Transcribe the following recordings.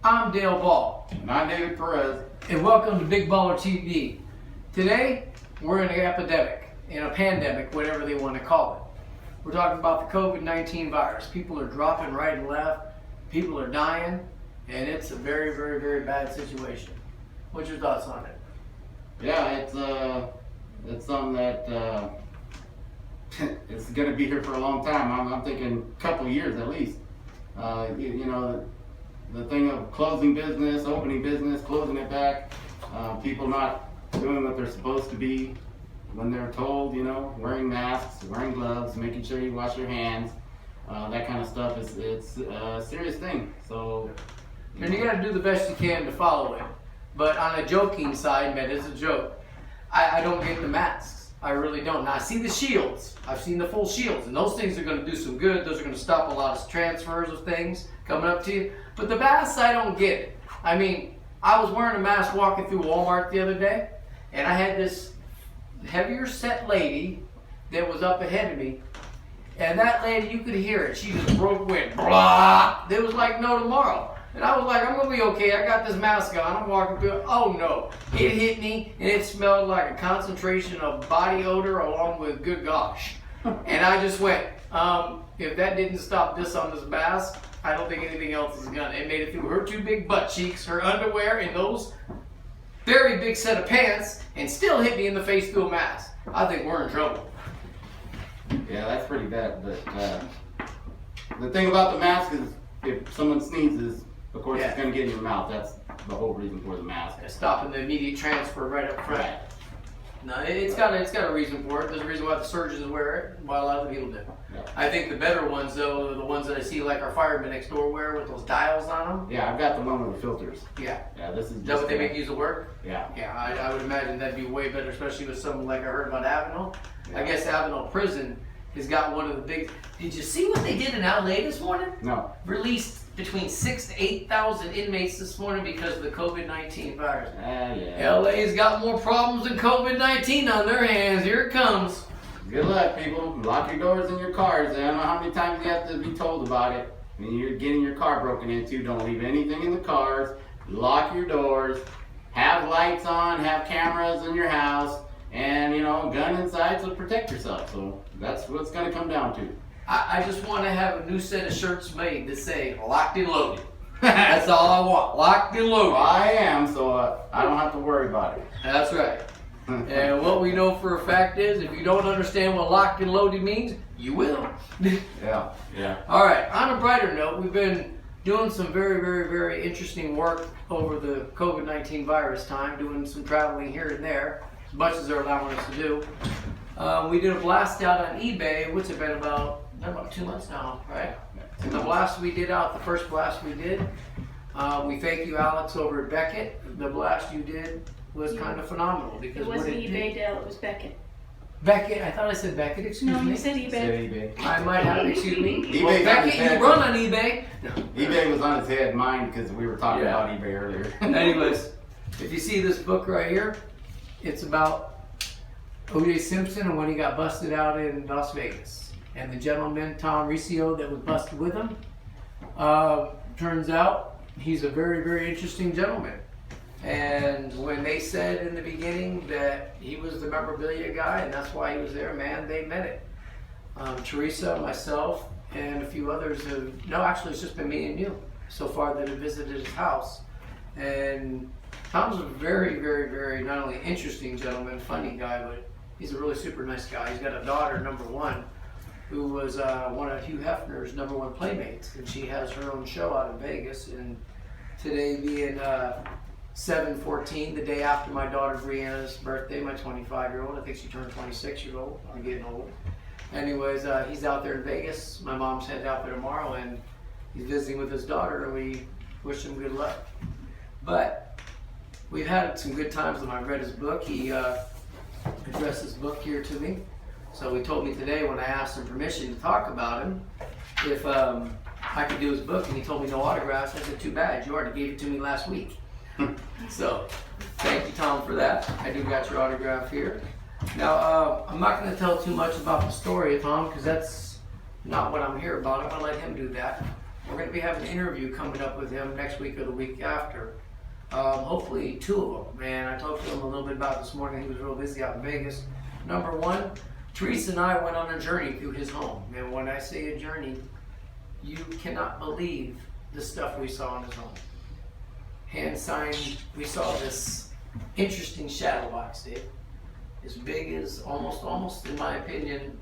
I'm Dale Ball. And I'm David Perez. And welcome to Big Baller TV. Today, we're in an epidemic, in a pandemic, whatever they want to call it. We're talking about the COVID-19 virus. People are dropping right and left. People are dying. And it's a very, very, very bad situation. What's your thoughts on it? Yeah, it's something that it's going to be here for a long time. I'm thinking a couple of years at least. You know, the thing of closing business, opening business, closing it back, people not doing what they're supposed to be when they're told, you know, wearing masks, wearing gloves, making sure you wash your hands, that kind of stuff. It's a serious thing. So, and you got to do the best you can to follow it. But on a joking side, man, it's a joke. I don't get the masks. I really don't. Now, I see the shields. I've seen the full shields, and those things are going to do some good. Those are going to stop a lot of transfers of things coming up to you. But the masks, I don't get it. I mean, I was wearing a mask walking through Walmart the other day, and I had this heavier set lady that was up ahead of me, and that lady, you could hear it. She just went blah. There was like no tomorrow. And I was like, I'm going to be okay. I got this mask on. I'm walking through it. Oh, no. It hit me, and it smelled like a concentration of body odor along with good gosh. And I just went, if that didn't stop this on this mask, I don't think anything else is going to. It made it through her two big butt cheeks, her underwear, and those very big set of pants, and still hit me in the face through a mask. I think we're in trouble. yeah, that's pretty bad. But the thing about the mask is if someone sneezes, of course, it's going to get in your mouth. That's the whole reason for the mask. Stopping the immediate transfer right up front. Right. No, it's got a reason for it. There's a reason why the surgeons wear it, why a lot of the people do. Yeah. I think the better ones, though, are the ones that I see like our firemen next door wear with those dials on them. Yeah, I've got the one with the filters. Yeah. Yeah, this is Is that what they make use of work? Yeah. Yeah, I would imagine that'd be way better, especially with something like I heard about Avenel. Yeah. I guess Avenel Prison has got one of the big. Did you see what they did in LA this morning? No. Released between 6,000 to 8,000 inmates this morning because of the COVID-19 virus. Yeah. LA's got more problems than COVID-19 on their hands. Here it comes. Good luck, people. Lock your doors in your cars. I don't know how many times you have to be told about it. When you're getting your car broken into, don't leave anything in the cars. Lock your doors. Have lights on. Have cameras in your house. And, you know, a gun inside so protect yourself. So that's what it's going to come down to. I just want to have a new set of shirts made that say locked and loaded. That's all I want. Locked and loaded. Well, I am, so I don't have to worry about it. That's right. And what we know for a fact is, if you don't understand what locked and loaded means, you will. Yeah. All right, on a brighter note, we've been doing some very, very, very interesting work over the COVID-19 virus time, doing some traveling here and there, as much as they're allowing us to do. We did a blast out on eBay, which has been about 2 months now, right? And the blast we did out, the first blast we did, we thank you, Alex, over at Beckett. The blast you did was kind of phenomenal because It wasn't eBay, Dale, it was Beckett. Beckett, I thought I said Beckett, excuse No, me. you said eBay. I might have, excuse me. eBay Well, got Beckett, his you head. run on eBay. eBay was on his head, mine, because we were talking Yeah. about eBay earlier. Anyways, if you see this book right here, it's about O.J. Simpson and when he got busted out in Las Vegas. And the gentleman, Tom Riccio, that was busted with him, turns out he's a very, very interesting gentleman. And when they said in the beginning that he was the memorabilia guy and that's why he was there, man, they meant it. Teresa, myself, and a few others have, no, actually it's just been me and you so far that have visited his house. And Tom's a very, very, very not only interesting gentleman, funny guy, but he's a really super nice guy. He's got a daughter, number one, who was one of Hugh Hefner's number one playmates, and she has her own show out in Vegas. And today being 7/14, the day after my daughter Brianna's birthday, my 25-year-old, I think she turned 26-year-old. I'm getting old. Anyways, he's out there in Vegas. My mom's headed out there tomorrow, and he's visiting with his daughter, and we wish him good luck. But we've had some good times when I've read his book. He addressed his book here to me. So he told me today when I asked him permission to talk about him, if I could do his book, and he told me no autographs. I said, too bad, you already gave it to me last week. So thank you, Tom, for that. I do got your autograph here. Now, I'm not going to tell too much about the story of Tom because that's not what I'm here about. I'm going to let him do that. We're going to be having an interview coming up with him next week or the week after. Hopefully 2 of them. Man, I talked to him a little bit about this morning. He was real busy out in Vegas. Number one, Teresa and I went on a journey through his home. And when I say a journey, you cannot believe the stuff we saw in his home. Hand signed, we saw this interesting shadow box, Dave. As big as almost in my opinion,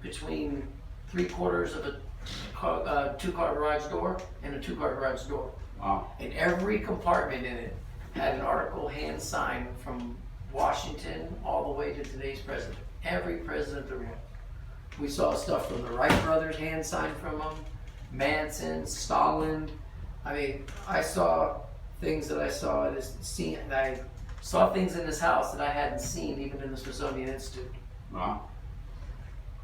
between 3/4 of a 2-car garage door and a 2-car garage door. Wow. And every compartment in it had an article hand signed from Washington all the way to today's president. Every president there was. We saw stuff from the Wright brothers hand signed from them, Manson, Stalin. I mean, I saw things that I saw in this scene. I saw things in this house that I hadn't seen even in the Smithsonian Institute. Wow.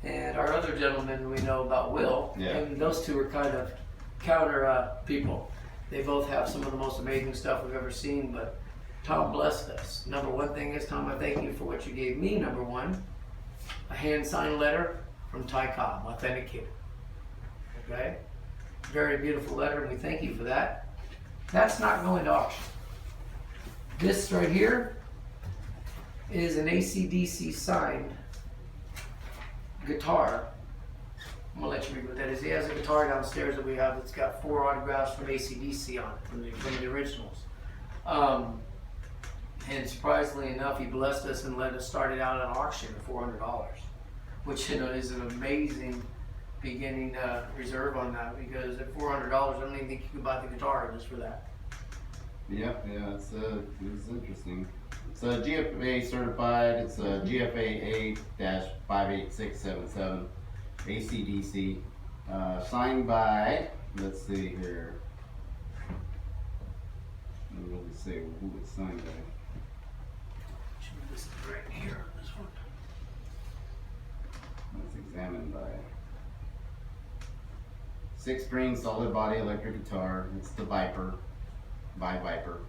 And our other gentleman we know about, Will, Yeah. and those two are kind of counter people. They both have some of the most amazing stuff we've ever seen, but Tom blessed us. Number one thing is, Tom, I thank you for what you gave me. Number one, a hand-signed letter from Ty Cobb, authenticated. Okay? Very beautiful letter, and we thank you for that. That's not going to auction. This right here is an AC/DC signed guitar. I'm gonna let you read what that is. He has a guitar downstairs that we have that's got 4 autographs from AC/DC on it, from the originals. And surprisingly enough, he blessed us and let us start it out at auction at $400, which is an amazing beginning reserve on that, because at $400, I don't even think you could buy the guitar just for that. Yeah, it's interesting. It's a GFA certified. It's a GFA A-58677 AC/DC, signed by. Let's see here. I don't really say who it's signed by. This is right here on this one. It's examined by 6-string solid body electric guitar. It's the Viper, by Viper.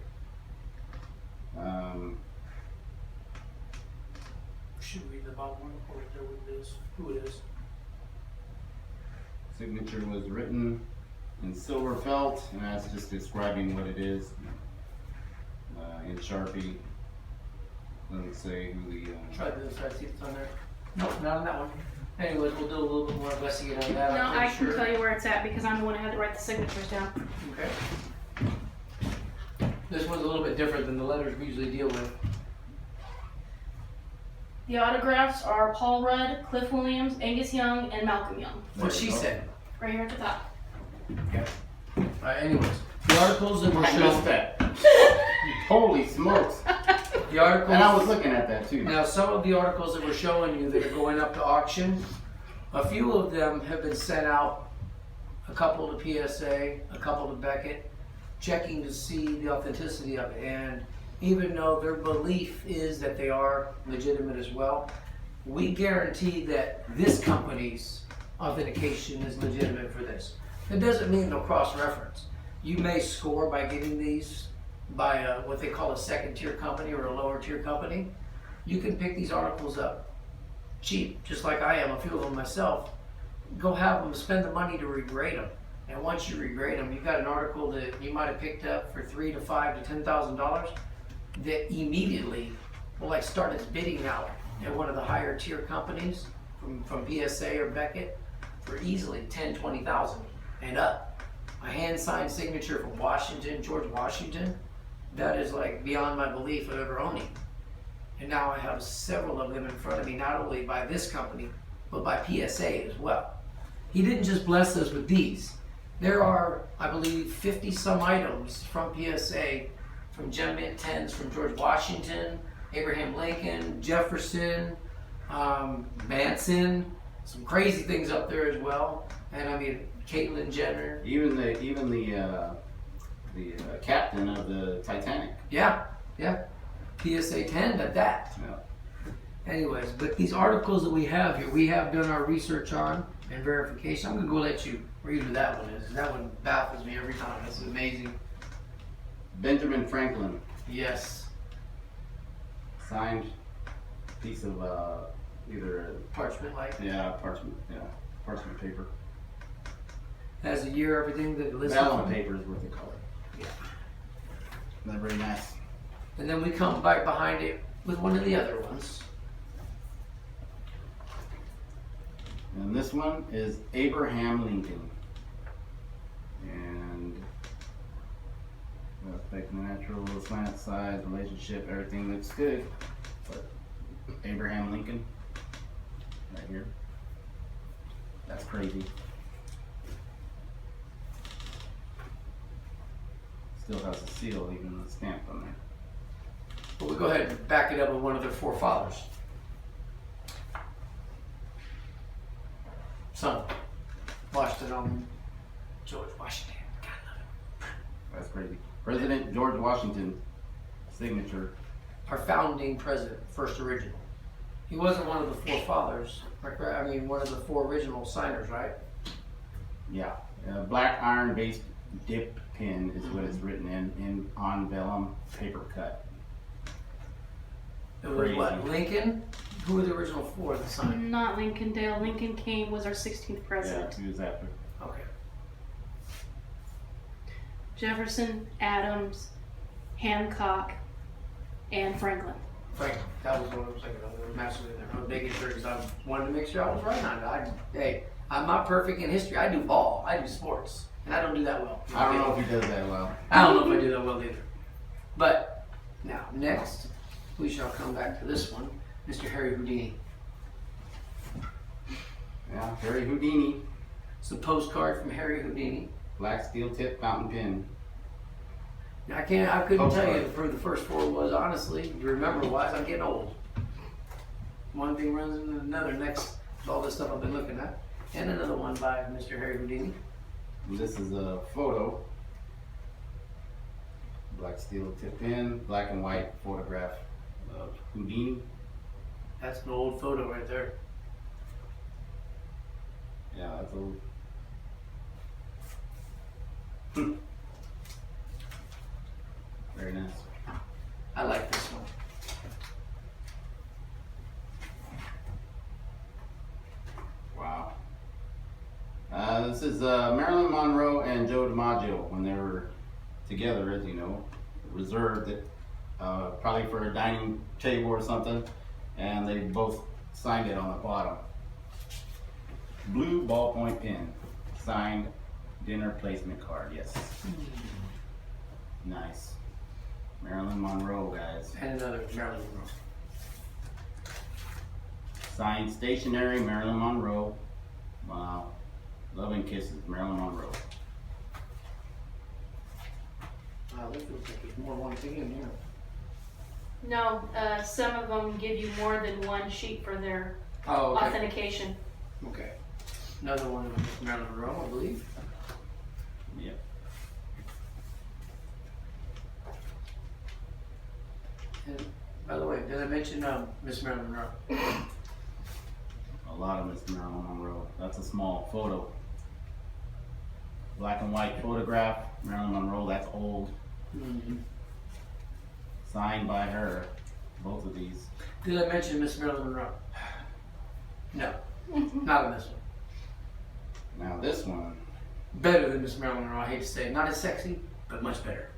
Should we read the bottom one or right there with this? Who it is? Signature was written in silver felt, and that's just describing what it is. In Sharpie. Doesn't say who the. Try the other side, see if it's on there. Nope, not on that one. Anyways, we'll do a little bit more investigating on that. No, I'm I pretty can sure. tell you where it's at because I'm the one who had to write the signatures down. Okay. This one's a little bit different than the letters we usually deal with. The autographs are Paul Rudd, Cliff Williams, Angus Young, and Malcolm Young. What she said. Right here at the top. Okay. Alright, anyways. The articles that were I missed shown. that. Holy smokes! The articles. And I was looking at that too. Now, some of the articles that we're showing you that are going up to auction, a few of them have been sent out, a couple to PSA, a couple to Beckett, checking to see the authenticity of it. And even though their belief is that they are legitimate as well, we guarantee that this company's authentication is legitimate for this. It doesn't mean they'll cross-reference. You may score by getting these by what they call a second-tier company or a lower-tier company. You can pick these articles up cheap, just like I am, a few of them myself. Go have them, spend the money to regrade them. And once you regrade them, you've got an article that you might have picked up for $3,000 to $5,000 to $10,000 that immediately will start its bidding out at one of the higher-tier companies from PSA or Beckett for easily $10,000, $20,000 and up. A hand-signed signature from Washington, George Washington, that is beyond my belief of ever owning. And now I have several of them in front of me, not only by this company, but by PSA as well. He didn't just bless us with these. There are, I believe, 50 some items from PSA, from Gem Mint 10s from George Washington, Abraham Lincoln, Jefferson, Manson, some crazy things up there as well. And I mean, Caitlyn Jenner. Even the captain of the Titanic. Yeah. PSA 10 at that. Yeah. Anyways, but these articles that we have here, we have done our research on and verification. I'm gonna go let you read who that one is. That one baffles me every time. This is amazing. Benjamin Franklin. Yes. Signed piece of either Parchment like. parchment paper. Has the year, everything that listed. Vellum paper is what they call it. Yeah. They're very nice. And then we come back behind it with one of the other ones. And this one is Abraham Lincoln. And like natural, slant size, relationship, everything looks good. But Abraham Lincoln, right here. That's crazy. Still has a seal, even the stamp on there. But we'll go ahead and back it up with one of their forefathers. Son, Washington, George Washington. God love him. That's crazy. President George Washington signature. Our founding president, first original. He wasn't one of the forefathers. I mean, one of the four original signers, right? Yeah, black iron based dip pen is what it's written in on vellum paper cut. It was Crazy. what, Lincoln? Who were the original four that signed? Not Lincoln Dale. Lincoln was our 16th president. Yeah, he was after. Okay. Jefferson, Adams, Hancock, and Franklin. Frank, that was what I was thinking of. There was massively there. I was making sure because I wanted to make sure I was right on it. Hey, I'm not perfect in history. I do ball. I do sports. And I don't do that well. I don't know if he does that well. I don't know if I do that well either. But now, next, we shall come back to this one, Mr. Harry Houdini. Yeah, Harry Houdini, It's a postcard from Harry Houdini. black steel tip fountain pen. Now, I couldn't tell you Postcard. who the first four was, honestly. You remember wise, I'm getting old. One thing runs into another. Next, all this stuff I've been looking at. And another one by Mr. Harry Houdini. And this is a photo. Black steel tip pen, black and white photograph of Houdini. That's an old photo right there. Yeah, that's old. Very nice. I like this one. Wow. This is Marilyn Monroe and Joe DiMaggio when they were together, as you know, reserved it probably for a dining table or something, and they both signed it on the bottom. Blue ballpoint pen, signed dinner placement card. Yes, nice. Marilyn Monroe, guys. And another Marilyn Monroe. Signed stationery, Marilyn Monroe. Wow. Loving kisses, Marilyn Monroe. Wow, this looks like there's more than one thing in here. No, some of them give you more than one sheet for their Oh, okay. authentication. Okay. Another one of Marilyn Monroe, I believe. Yep. And by the way, did I mention Miss Marilyn Monroe? A lot of Miss Marilyn Monroe. That's a small photo. Black and white photograph. Marilyn Monroe, that's old. Mm-hmm. Signed by her. Both of these. Did I mention Miss Marilyn Monroe? No, not in this one. Now this one, Better than Miss Marilyn Monroe, I hate to say it. Not as sexy, but much better.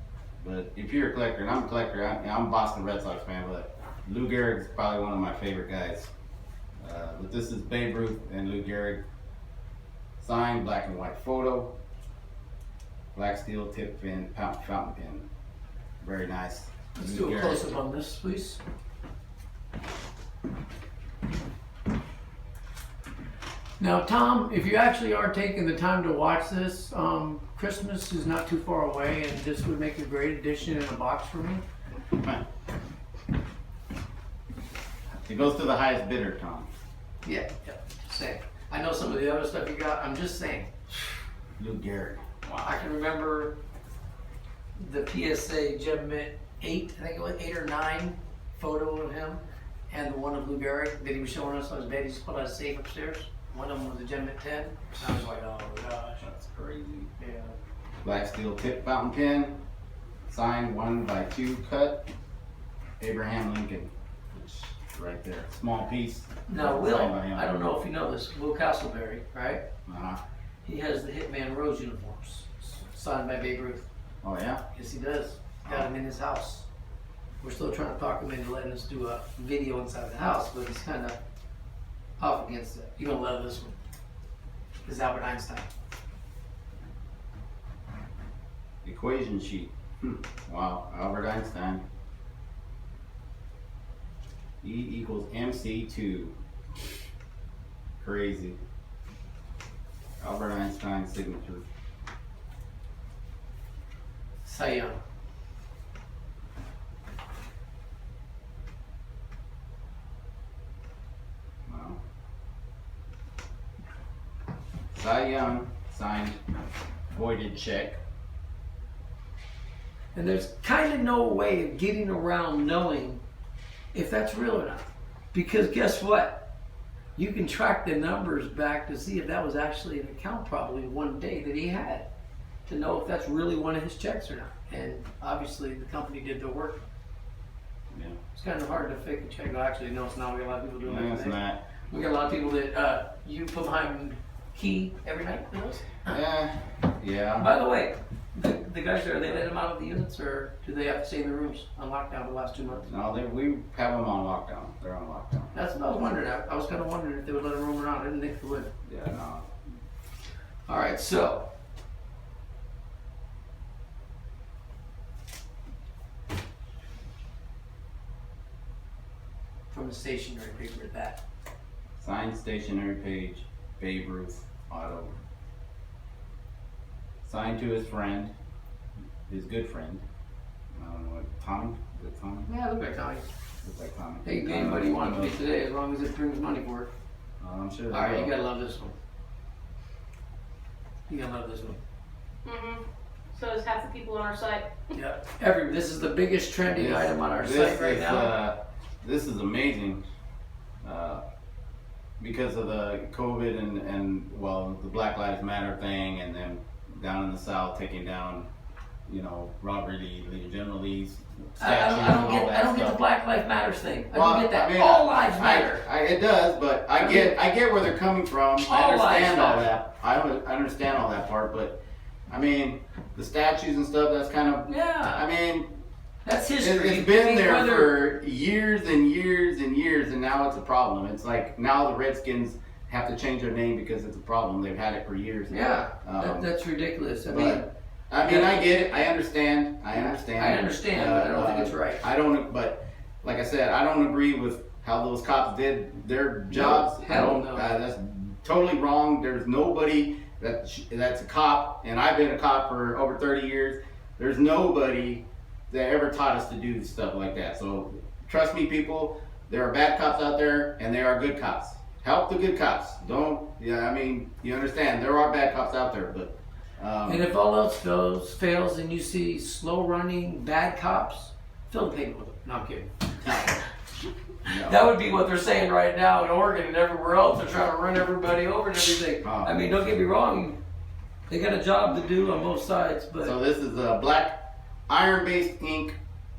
but if you're a collector, and I'm a collector, I'm a Boston Red Sox fan, but Lou Gehrig's probably one of my favorite guys. But this is Babe Ruth and Lou Gehrig. Signed, black and white photo. Black steel tip pen, fountain pen. Very nice. Let's Lou do a Gehrig. close-up on this, please. Now, Tom, if you actually are taking the time to watch this, Christmas is not too far away, and this would make a great addition in a box for me. It goes to the highest bidder, Tom. Yeah, same. I know some of the other stuff you got. I'm just saying. Lou Gehrig. Wow. I can remember the PSA Gem Mint 8, I think it was 8 or 9 photo of him, and the one of Lou Gehrig that he was showing us on his bed. He just put out a safe upstairs. One of them was a Gem Mint 10. I was like, oh gosh, that's crazy. Yeah. Black steel tip fountain pen. Signed 1x2 cut. Abraham Lincoln. Which is right there. Small piece. Now, Will, Signed by him. I don't know if you know this, Will Castleberry, right? Uh-huh. He has the Hitman Rose uniforms signed by Babe Ruth. Oh yeah? Yes, he does. Got him in his house. We're still trying to talk him into letting us do a video inside the house, but he's kind of off against it. You're gonna love this one. This is Albert Einstein. Equation sheet. Wow, Albert Einstein. E equals MC2. Crazy. Albert Einstein signature. Cy Young. Wow. Cy Young signed voided check. And there's kind of no way of getting around knowing if that's real or not. Because guess what? You can track the numbers back to see if that was actually an account probably one day that he had to know if that's really one of his checks or not. And obviously the company did their work. Yeah. It's kind of hard to fake a check. Well, actually, no, it's not. We got a lot of people doing No, that it's today. not. We got a lot of people that you put behind key every night for those. Yeah. By the way, the guys there, they let them out of the units, or do they have to stay in the rooms on lockdown the last 2 months? No, we have them on lockdown. They're on lockdown. That's what I was wondering. I was kind of wondering if they would let them roam around. I didn't think they would. Yeah, no. All right, so. From the stationery paper at that. Signed stationery page, Babe Ruth Auto. Signed to his friend, his good friend. I don't know what, Tommy? Is it Tommy? Yeah, look like Tommy. Looks like Tommy. Hey, you can anybody you want to me today, as long as it brings money for it. I'm sure. All right, you gotta love this one. You gotta love this one. Mm-hmm. So is half the people on our site. Yeah, this is the biggest trending item on our site right now. This is amazing. Because of the COVID and well, the Black Lives Matter thing, and then down in the South taking down, Robert Lee, General Lee's statues and all that I don't get the stuff. Black Lives Matters thing. I Well, don't get that. I mean, All lives matter. It does, but I get where they're coming from. I All understand lives all matter. that. I understand all that part, but I mean, the statues and stuff. That's kind of. Yeah. I mean, That's history. it's been See, there whether- for years and years and years, and now it's a problem. It's like now the Redskins have to change their name because it's a problem. They've had it for years now. Yeah, that's ridiculous. I I get it. I understand. I understand. But I don't think it's right. I don't. But like I said, I don't agree with how those cops did their jobs. hell no. That's totally wrong. There's nobody that's a cop, and I've been a cop for over 30 years. There's nobody that ever taught us to do stuff like that. So trust me, people. There are bad cops out there, and there are good cops. Help the good cops. Don't. Yeah, I mean, you understand. There are bad cops out there, but. And if all else fails and you see slow running bad cops, fill the paper with them. No, I'm kidding. No. That would be what they're saying right now in Oregon and everywhere else. They're trying to run everybody over and everything. I mean, don't get me wrong. They got a job to do on both sides, but. So this is a black iron-based ink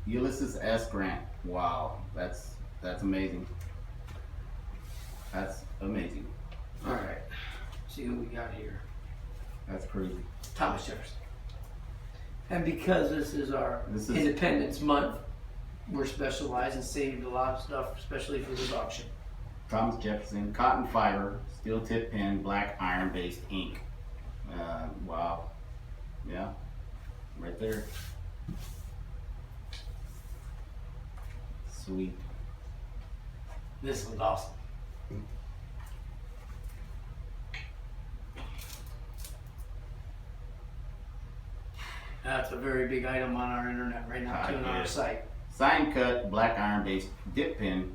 Ulysses S. Grant. Wow, that's amazing. That's amazing. All right. See who we got here. That's crazy. Thomas Jefferson. And because this is our Independence Month, we're specialized and saved a lot of stuff, especially for this auction. Thomas Jefferson, cotton fiber, steel tip pen, black iron-based ink. Wow. Yeah, right there. Sweet. This one's awesome. That's a very big item on our internet right now, too, on our site. Sign cut, black iron-based dip pen,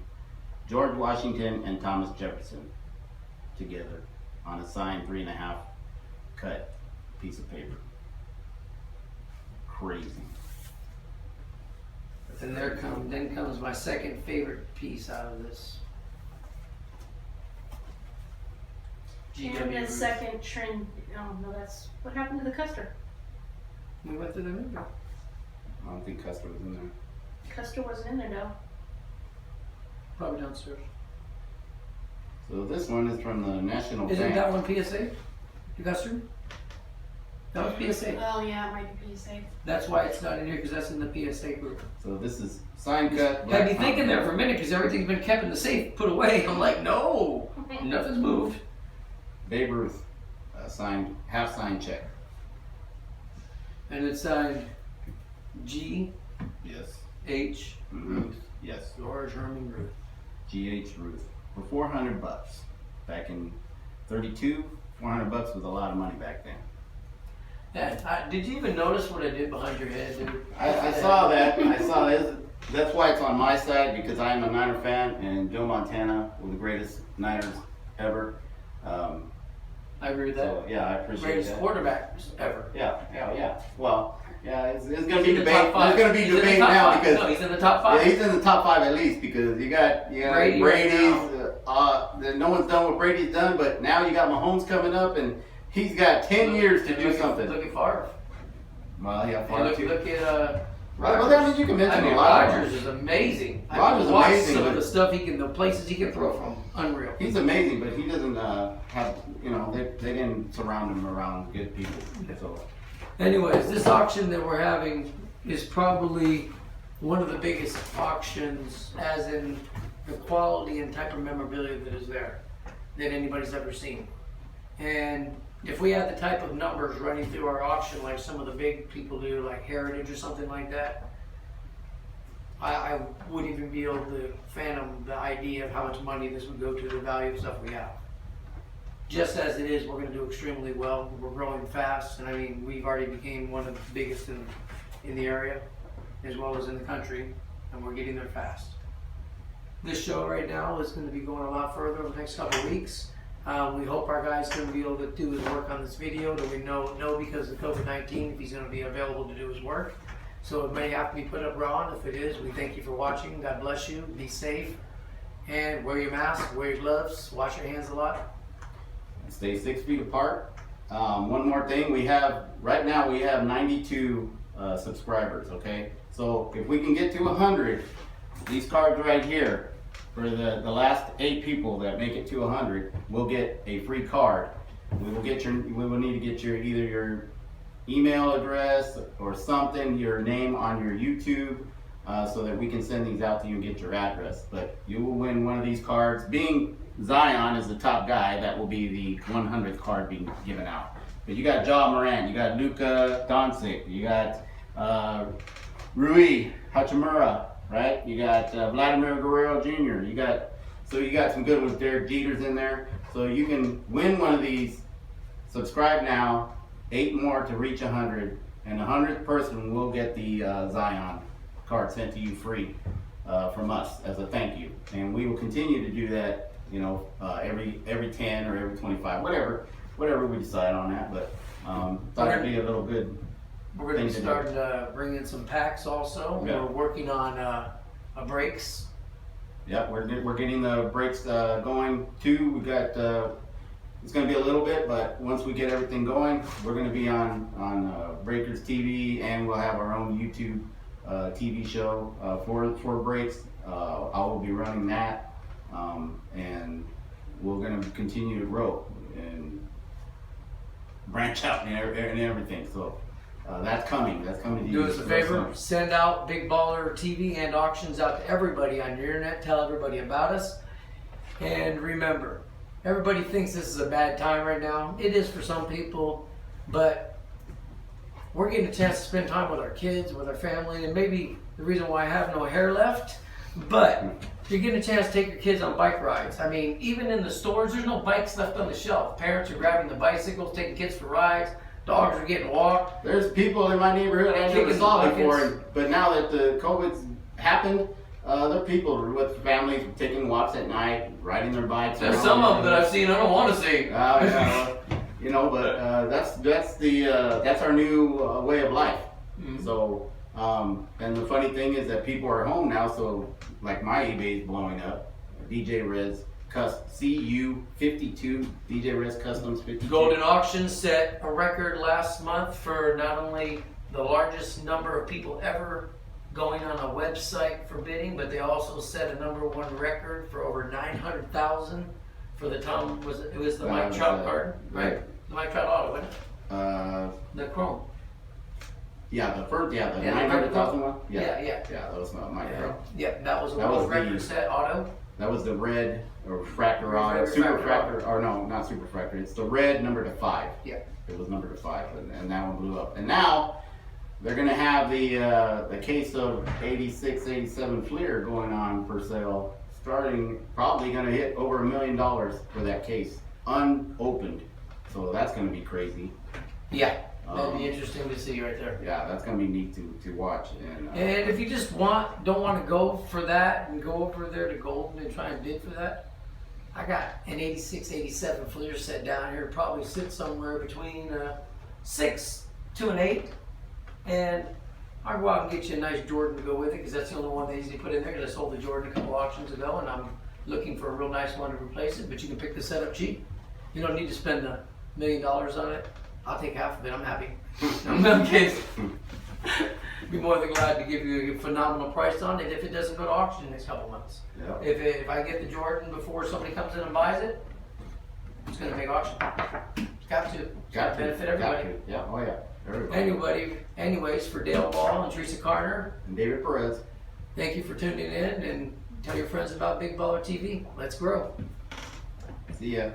George Washington and Thomas Jefferson together on a signed 3.5 cut piece of paper. Crazy. And then comes my second favorite piece out of this. And the second trend. Oh no, that's what happened to the Custer. We went through the movie. I don't think Custer was in there. Custer wasn't in there though. Probably downstairs. So this one is from the National Isn't Bank. that one PSA? Augusta? That was PSA. Oh, yeah, it might be PSA. That's why it's not in here, because that's in the PSA group. So this is sign cut. Had me thinking there for a minute, because everything's been kept in the safe, put away. I'm like, no, nothing's moved. Babe Ruth, signed, half signed check. And it's signed G. Yes. H. Ruth. Yes. George Herman Ruth. G.H. Ruth for $400 back in '32. $400 was a lot of money back then. Yeah, did you even notice what I did behind your head, dude? I saw that. I saw this. That's why it's on my side, because I am a Niner fan, and Joe Montana, one of the greatest Niners ever. I agree with that. So yeah, I appreciate Greatest that. quarterback ever. Yeah. Well, yeah, it's going to He's be in the debate. top five. There's going to be He's in the debate top now five. because No, he's in the top yeah, five. he's in the top 5 at least, because you got Brady Brady's. right No one's done what Brady's done, but now you got Mahomes coming up, and he's got 10 years to do something. Look at Favre. Well, yeah, And Favre too. look at Right, well, I mean, you can mention a lot of Rodgers them. is amazing. Rodgers is watch amazing, some of but- the stuff the places he can throw from, unreal. He's amazing, but he doesn't have, they didn't surround him around good people. So Anyways, this auction that we're having is probably one of the biggest auctions, as in the quality and type of memorabilia that is there, that anybody's ever seen. And if we had the type of numbers running through our auction like some of the big people do, like Heritage or something like that, I wouldn't even be able to fathom the idea of how much money this would go to, the value of stuff we have. Just as it is, we're going to do extremely well. We're growing fast, and I mean, we've already became one of the biggest in the area, as well as in the country, and we're getting there fast. This show right now is going to be going a lot further in the next couple of weeks. We hope our guy's going to be able to do his work on this video. Do we know because of COVID-19 if he's going to be available to do his work? So it may have to be put up raw. If it is, we thank you for watching. God bless you. Be safe. And wear your mask, wear your gloves, wash your hands a lot. stay 6 feet apart. One more thing, right now we have 92 subscribers, okay? So if we can get to 100, these cards right here, for the last 8 people that make it to 100, we'll get a free card. We will need to get either your email address or something, your name on your YouTube, so that we can send these out to you and get your address. But you will win one of these cards. Being Zion is the top guy, that will be the 100th card being given out. But you got Ja Morant, you got Luka Doncic, you got Rui Hachimura, right? You got Vladimir Guerrero Jr. You got some good ones. Derek Jeter's in there, so you can win one of these. Subscribe now. 8 more to reach 100, and the 100th person will get the Zion card sent to you free from us as a thank you. And we will continue to do that, every 10 or every 25, whatever we decide on that. But thought it'd be a little good. We're going to be starting to bring in some packs also. Yeah. We're working on brakes. Yeah, we're getting the brakes going too. We got it's going to be a little bit, but once we get everything going, we're going to be on Breakers TV, and we'll have our own YouTube TV show for brakes. I will be running that, and we're going to continue to grow and branch out and everything. So. That's coming to you. Do us a favor, send out Big Baller TV and auctions out to everybody on your internet. Tell everybody about us. And remember, everybody thinks this is a bad time right now. It is for some people, but we're getting a chance to spend time with our kids, with our family, and maybe the reason why I have no hair left, but you're getting a chance to take your kids on bike rides. I mean, even in the stores, there's no bikes left on the shelf. Parents are grabbing the bicycles, taking kids for rides. Dogs are getting walked. There's people in my neighborhood I never saw before, but now that the COVID's happened, there are people with families taking walks at night, riding their bikes. There's some of them that I've seen I don't want to see. Yeah, but that's our new way of life. Mm-hmm. So, and the funny thing is that people are home now, so like my eBay is blowing up. DJ Rez. CU52, DJ Rez Customs 52. Golden Auction set a record last month for not only the largest number of people ever going on a website for bidding, but they also set a #1 record for over 900,000 for the Mike Trout card, right? The Mike Trout Auto, wasn't it? The Chrome. Yeah, the first, the Yeah, 900,000 one? Yeah. Yeah, that was not my Yeah, Pro. that was a That was world the- record set auto. That was the red or refractor auto, Red super refractor refractor, or no, not super refractor. It's the red number to 5. Yeah. It was number to 5, and that one blew up. And now they're gonna have the case of 86, 87 Fleer going on for sale, starting probably gonna hit over $1 million for that case, unopened. So that's gonna be crazy. Yeah, that'd be interesting to see right there. Yeah, that's gonna be neat to watch. And if you just don't want to go for that and go over there to Golden and try and bid for that, I got an 86, 87 Fleer set down here, probably sit somewhere between 6 to an 8. And I'll go out and get you a nice Jordan to go with it, because that's the only one they easily put in there, because I sold the Jordan a couple auctions ago, and I'm looking for a real nice one to replace it. But you can pick the setup cheap. You don't need to spend $1 million on it. I'll take half of it, I'm happy. I'm kidding. Be more than glad to give you a phenomenal price on it if it doesn't go to auction in the next couple months. Yeah. If I get the Jordan before somebody comes in and buys it, it's gonna make auction. Got to. Got to benefit everybody. Got to. Yeah, oh yeah. Everybody. Anyways, for Dale Ball and Teresa Carter, And David Perez. thank you for tuning in, and tell your friends about Big Baller TV. Let's grow. See ya.